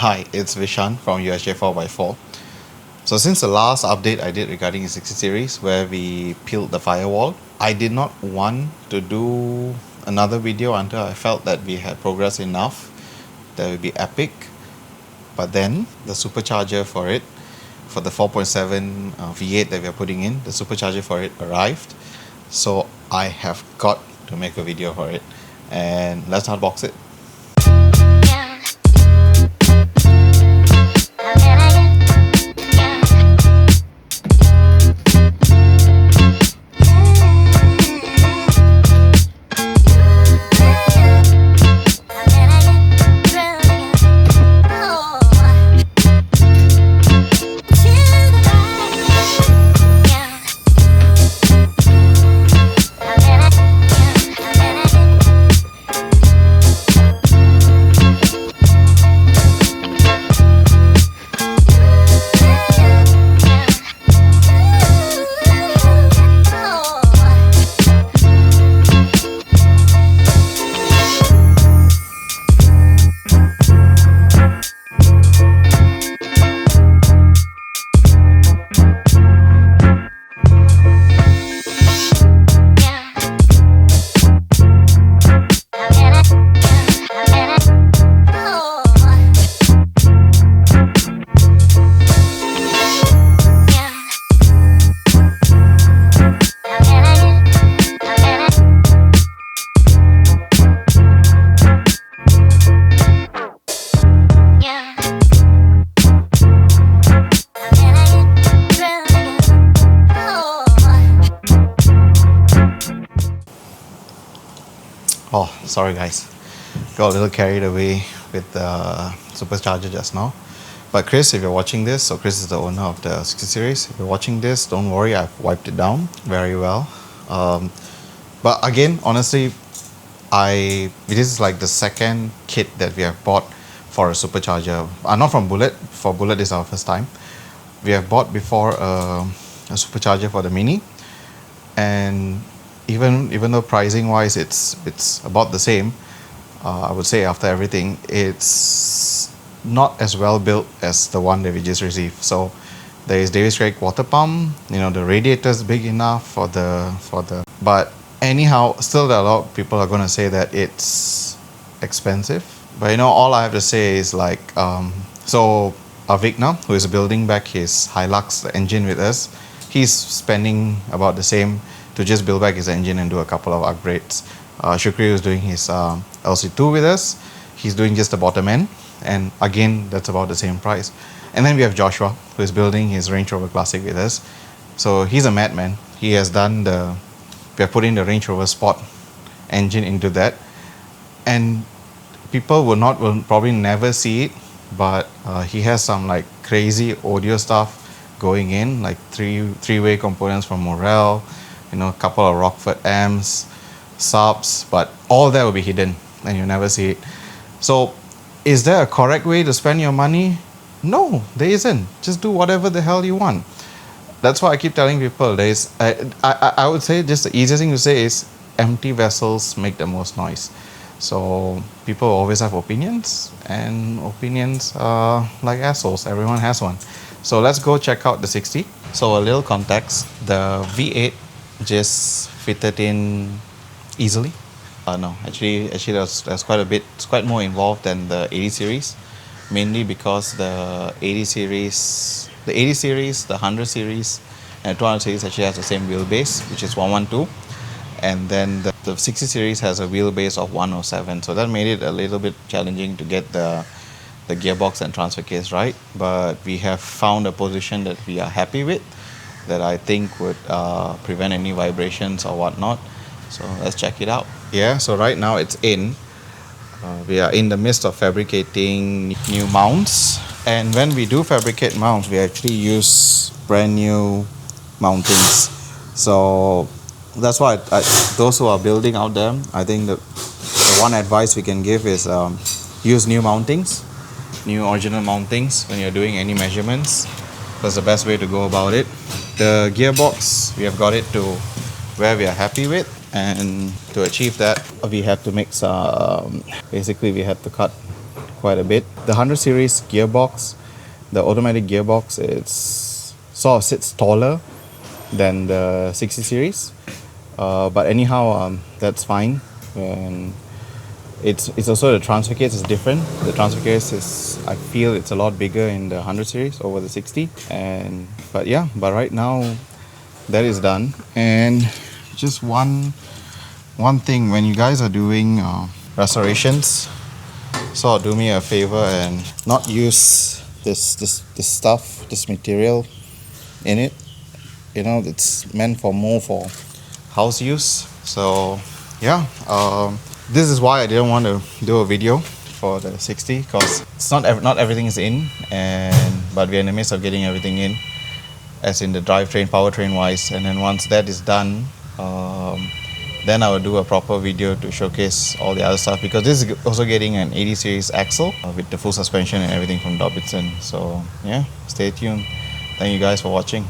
Hi, it's Vishan from USJ 4x4. So since the last update I did regarding the 60 series where we peeled the firewall, I did not want to do another video until I felt that we had progressed enough that would be epic. But then the supercharger for it, for the 4.7 V8 that we are putting in, the supercharger for it arrived. So I have got to make a video for it, and let's unbox it. Oh, sorry guys, got a little carried away with the supercharger just now. But Chris, if you're watching this, so Chris is the owner of the 60 series. If you're watching this, don't worry, I've wiped it down very well. But again, honestly, this is like the second kit that we have bought for a supercharger. Not from Bullet. For Bullet, this is our first time. We have bought before a supercharger for the Mini, and even though pricing wise it's about the same, I would say after everything it's not as well built as the one that we just received. So there is Davis Craig water pump, the radiator is big enough for the but anyhow, still a lot of people are going to say that it's expensive. But all I have to say is like, so Oriignal, who is building back his Hilux engine with us, he's spending about the same to just build back his engine and do a couple of upgrades. Shukri is doing his LC2 with us. He's doing just the bottom end, and again that's about the same price. And then we have Joshua, who is building his Range Rover Classic with us. So he's a madman. He has done we have put in the Range Rover Sport engine into that, and people will probably never see it, but he has some like crazy audio stuff going in, like three-way components from Morel, a couple of Rockford amps, subs, but all that will be hidden and you'll never see it. So is there a correct way to spend your money? No, there isn't. Just do whatever the hell you want. That's why I keep telling people, I would say just the easiest thing to say is empty vessels make the most noise. So people always have opinions, and opinions are like assholes. Everyone has one. So let's go check out the 60. So a little context, the V8 just fitted in easily. No, actually there's quite a bit. It's quite more involved than the 80 series, mainly because the 80 series, the 100 series, and the 200 series actually has the same wheelbase, which is 112, and then the 60 series has a wheelbase of 107. So that made it a little bit challenging to get the gearbox and transfer case right. But we have found a position that we are happy with, that I think would prevent any vibrations or whatnot. So let's check it out. Yeah, so right now it's in. We are in the midst of fabricating new mounts. And when we do fabricate mounts, we actually use brand new mountings. So that's why those who are building out there, I think the one advice we can give is use new mountings, new original mountings when you're doing any measurements. That's the best way to go about it. The gearbox, we have got it to where we are happy with, and to achieve that we had to make some, basically we had to cut quite a bit. The 100 series gearbox, the automatic gearbox, it's sort of sits taller than the 60 series. But anyhow, that's fine. And it's also the transfer case is different. The transfer case is, I feel it's a lot bigger in the 100 series over the 60. But right now that is done. And just one thing, when you guys are doing restorations, so do me a favor and not use this stuff, this material in it. You know, it's meant for more for house use. So this is why I didn't want to do a video for the 60, because it's not everything is in, but we're in the midst of getting everything in, as in the drivetrain, powertrain wise. And then once that is done, then I will do a proper video to showcase all the other stuff, because this is also getting an 80 series axle with the full suspension and everything from Dobbinston. So yeah, stay tuned. Thank you guys for watching.